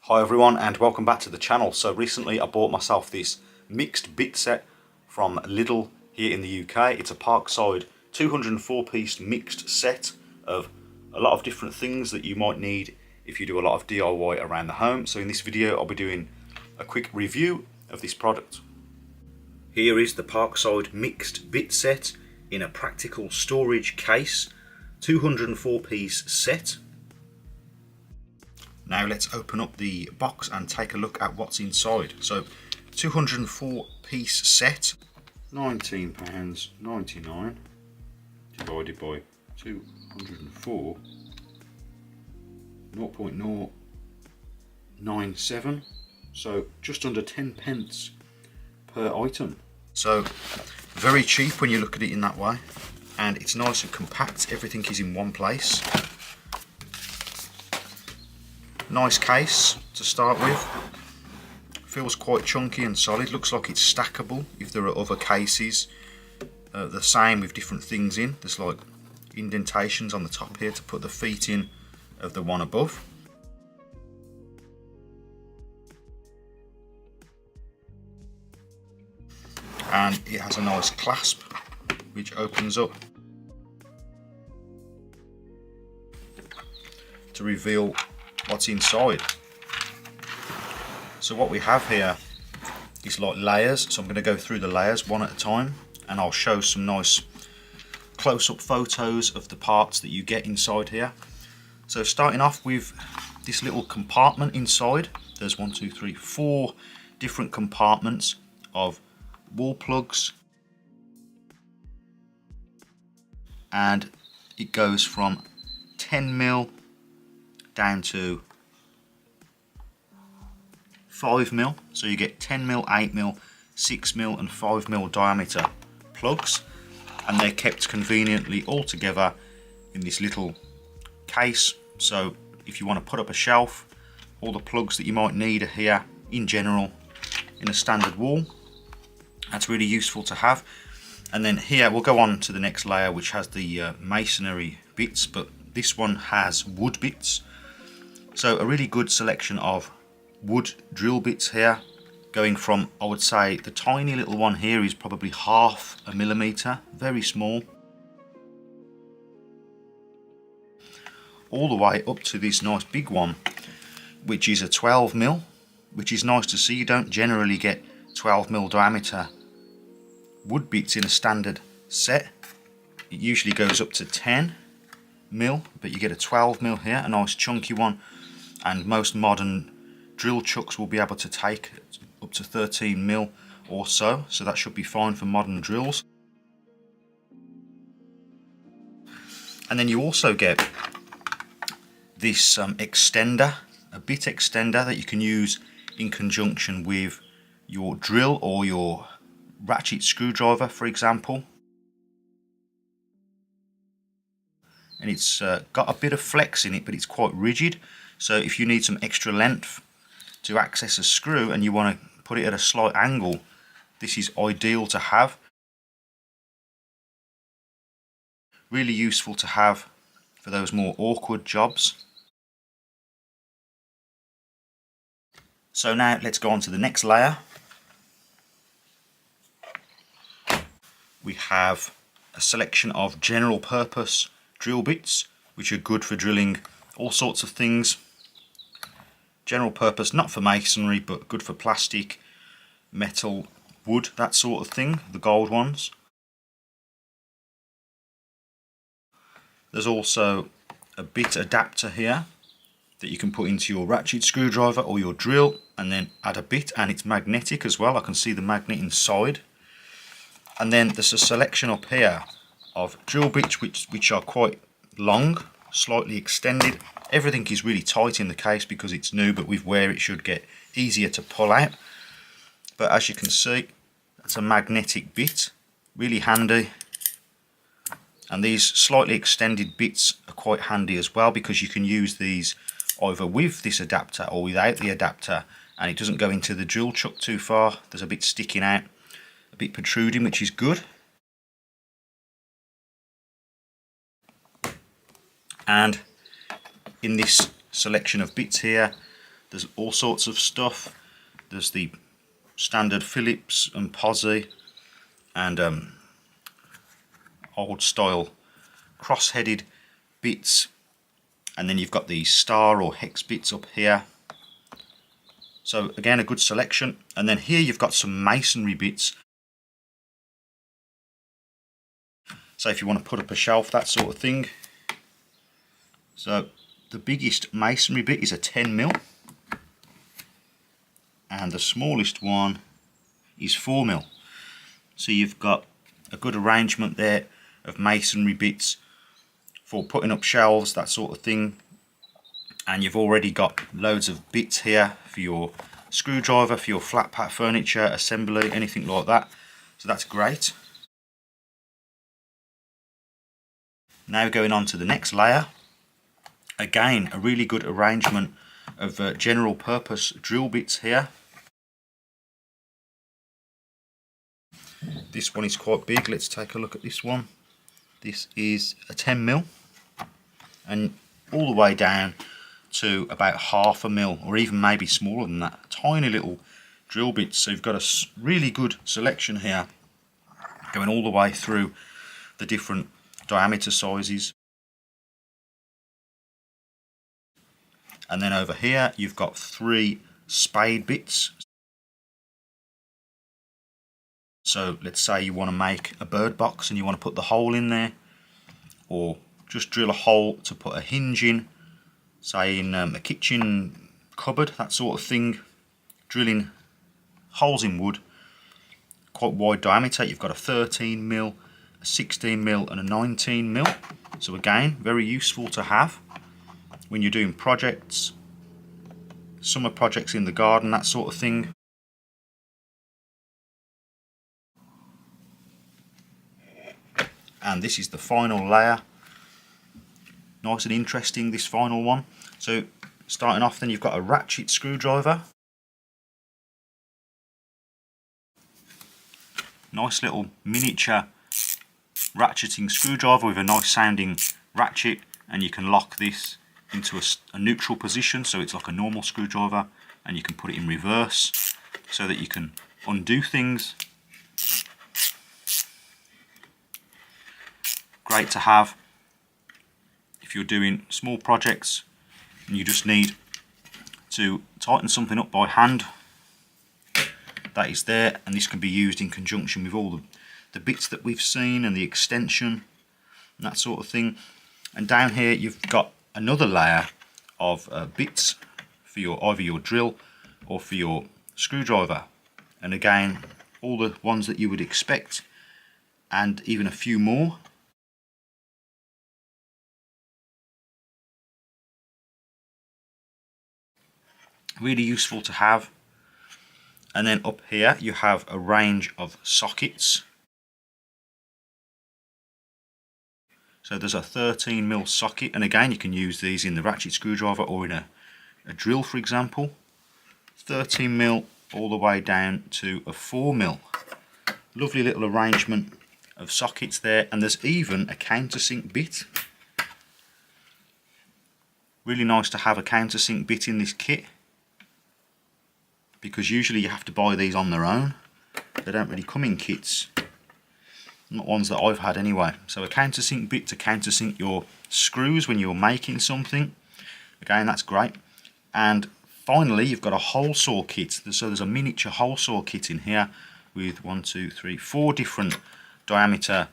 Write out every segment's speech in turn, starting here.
Hi everyone and welcome back to the channel. So recently I bought myself this mixed bit set from Lidl here in the UK. It's a Parkside 204 piece mixed set of a lot of different things that you might need if you do a lot of DIY around the home. So in this video I'll be doing a quick review of this product. Here is the Parkside mixed bit set in a practical storage case, 204 piece set. Now let's open up the box and take a look at what's inside. So 204 piece set, £19.99 divided by 204, 0.097, so just under 10 pence per item. So very cheap when you look at it in that way, and it's nice and compact, everything is in one place. Nice case to start with, feels quite chunky and solid, looks like it's stackable if there are other cases the same with different things in. There's like indentations on the top here to put the feet in of the one above. And it has a nice clasp which opens up to reveal what's inside. So what we have here is like layers, so I'm going to go through the layers one at a time and I'll show some nice close-up photos of the parts that you get inside here. So starting off with this little compartment inside, there's 4 different compartments of wall plugs, and it goes from 10mm down to 5mm, so you get 10mm, 8mm, 6mm and 5mm diameter plugs, and they're kept conveniently all together in this little case. So if you want to put up a shelf, all the plugs that you might need are here in general in a standard wall. That's really useful to have. And then here we'll go on to the next layer, which has the masonry bits, but this one has wood bits. So a really good selection of wood drill bits here, going from, I would say, the tiny little one here is probably 1/2 millimeter, very small, all the way up to this nice big one, which is a 12mm, which is nice to see. You don't generally get 12mm diameter wood bits in a standard set. It usually goes up to 10mm, but you get a 12mm here, a nice chunky one. And most modern drill chucks will be able to take up to 13mm or so, so that should be fine for modern drills. And then you also get this extender, a bit extender that you can use in conjunction with your drill or your ratchet screwdriver, for example. And it's got a bit of flex in it, but it's quite rigid. So if you need some extra length to access a screw and you want to put it at a slight angle, this is ideal to have. Really useful to have for those more awkward jobs. So now let's go on to the next layer. We have a selection of general purpose drill bits, which are good for drilling all sorts of things. General purpose, not for masonry, but good for plastic, metal, wood, that sort of thing, the gold ones. There's also a bit adapter here that you can put into your ratchet screwdriver or your drill and then add a bit, and it's magnetic as well. I can see the magnet inside. And then there's a selection up here of drill bits which are quite long, slightly extended. Everything is really tight in the case because it's new, but with wear it should get easier to pull out. But as you can see, that's a magnetic bit, really handy. And these slightly extended bits are quite handy as well, because you can use these either with this adapter or without the adapter, and it doesn't go into the drill chuck too far. There's a bit sticking out, a bit protruding, which is good. And in this selection of bits here, There's all sorts of stuff. There's the standard Phillips and Posse and old style cross-headed bits, and then you've got the star or hex bits up here. So again, a good selection. And then here you've got some masonry bits. So if you want to put up a shelf, that sort of thing. So the biggest masonry bit is a 10mm, and the smallest one is 4mm. So you've got a good arrangement there of masonry bits for putting up shelves, that sort of thing. And you've already got loads of bits here for your screwdriver, for your flat pack furniture, assembly, anything like that. So that's great. Now going on to the next layer. Again, a really good arrangement of general purpose drill bits here. This one is quite big. Let's take a look at this one. This is a 10mm, and all the way down to about 1/2mm, or even maybe smaller than that. Tiny little drill bits. So you've got a really good selection here, going all the way through the different diameter sizes. And then over here you've got 3 spade bits. So let's say you want to make a bird box and you want to put the hole in there, or just drill a hole to put a hinge in, say in a kitchen cupboard, that sort of thing. Drilling holes in wood, quite wide diameter. You've got a 13mm, a 16mm and a 19mm. So again, very useful to have when you're doing projects, summer projects in the garden, that sort of thing. And this is the final layer. Nice and interesting, this final one. So starting off, then you've got a ratchet screwdriver. Nice little miniature ratcheting screwdriver with a nice sounding ratchet, and you can lock this into a neutral position, so it's like a normal screwdriver, and you can put it in reverse so that you can undo things. Great to have if you're doing small projects and you just need to tighten something up by hand. That is there, and this can be used in conjunction with all the bits that we've seen and the extension and that sort of thing. And down here you've got another layer of bits for either your drill or for your screwdriver, and again all the ones that you would expect, and even a few more. Really useful to have. And then up here you have a range of sockets. So there's a 13mm socket, and again you can use these in the ratchet screwdriver or in a drill, for example. 13mm all the way down to a 4mm. Lovely little arrangement of sockets there, and there's even a countersink bit. Really nice to have a countersink bit in this kit, because usually you have to buy these on their own. They don't really come in kits, not ones that I've had anyway. So a countersink bit to countersink your screws when you're making something. Again, that's great. And finally, you've got a hole saw kit. So there's a miniature hole saw kit in here with 1, 2, 3, 4 different diameter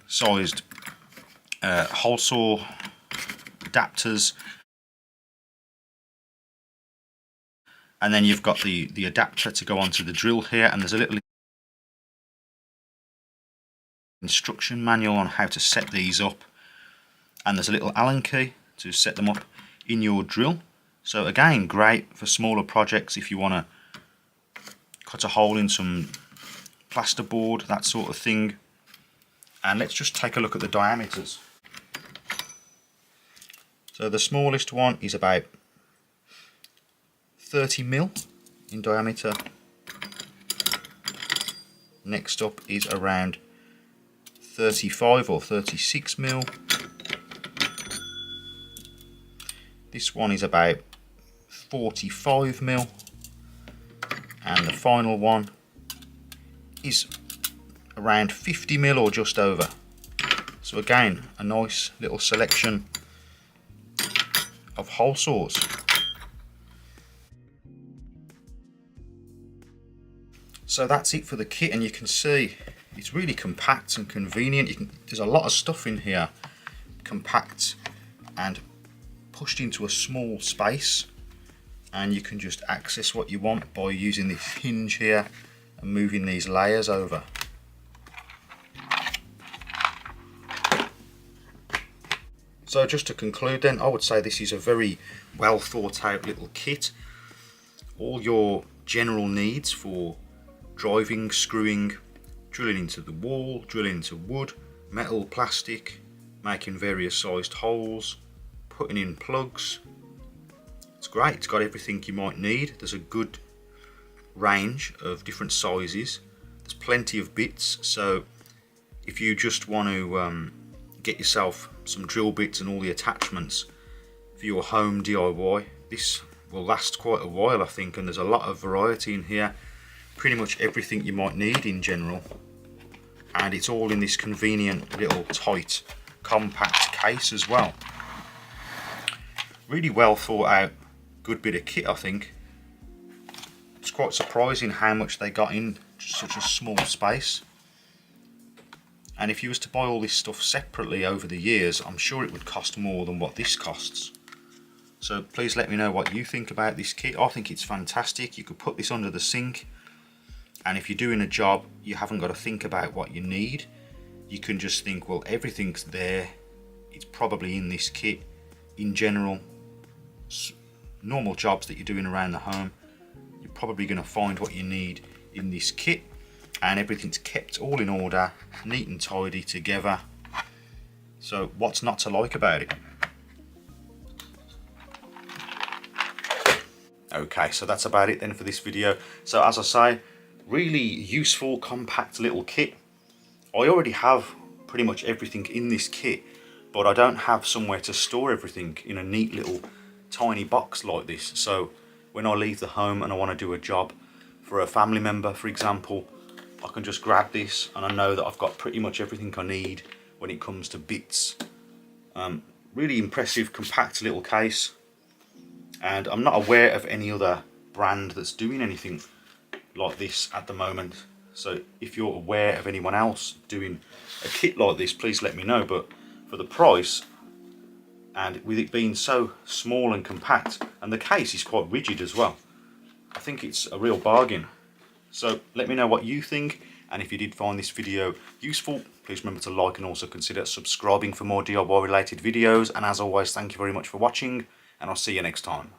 sized hole saw adapters. And then you've got the adapter to go onto the drill here, and there's a little instruction manual on how to set these up, and there's a little Allen key to set them up in your drill. So again, great for smaller projects if you want to cut a hole in some plasterboard, that sort of thing. And let's just take a look at the diameters. So the smallest one is about 30mm in diameter. Next up is around 35 or 36mm. This one is about 45mm, and the final one is around 50mm or just over. So again, a nice little selection of hole saws. So that's it for the kit, and you can see it's really compact and convenient. There's a lot of stuff in here, compact and pushed into a small space, and you can just access what you want by using this hinge here and moving these layers over. So just to conclude then, I would say this is a very well thought out little kit. All your general needs for driving, screwing, drilling into the wall, drilling into wood, metal, plastic, making various sized holes, putting in plugs. It's great, it's got everything you might need. There's a good range of different sizes. There's plenty of bits, so if you just want to get yourself some drill bits and all the attachments for your home DIY, this will last quite a while I think, and there's a lot of variety in here. Pretty much everything you might need in general, and it's all in this convenient little tight compact case as well. Really well thought out, good bit of kit I think. It's quite surprising how much they got in such a small space. And if you was to buy all this stuff separately over the years, I'm sure it would cost more than what this costs. So please let me know what you think about this kit. I think it's fantastic. You could put this under the sink, and if you're doing a job, you haven't got to think about what you need. You can just think, well, everything's there. It's probably in this kit. In general, normal jobs that you're doing around the home, you're probably going to find what you need in this kit. And everything's kept all in order, neat and tidy together. So what's not to like about it? Okay, so that's about it then for this video. So as I say, really useful, compact little kit. I already have pretty much everything in this kit, but I don't have somewhere to store everything in a neat little tiny box like this. So when I leave the home and I want to do a job for a family member, for example, I can just grab this and I know that I've got pretty much everything I need when it comes to bits. Really impressive, compact little case, and I'm not aware of any other brand that's doing anything like this at the moment. So if you're aware of anyone else doing a kit like this, please let me know. But for the price, and with it being so small and compact, and the case is quite rigid as well, I think it's a real bargain. So let me know what you think, and if you did find this video useful, please remember to like and also consider subscribing for more DIY related videos. And as always, thank you very much for watching, and I'll see you next time.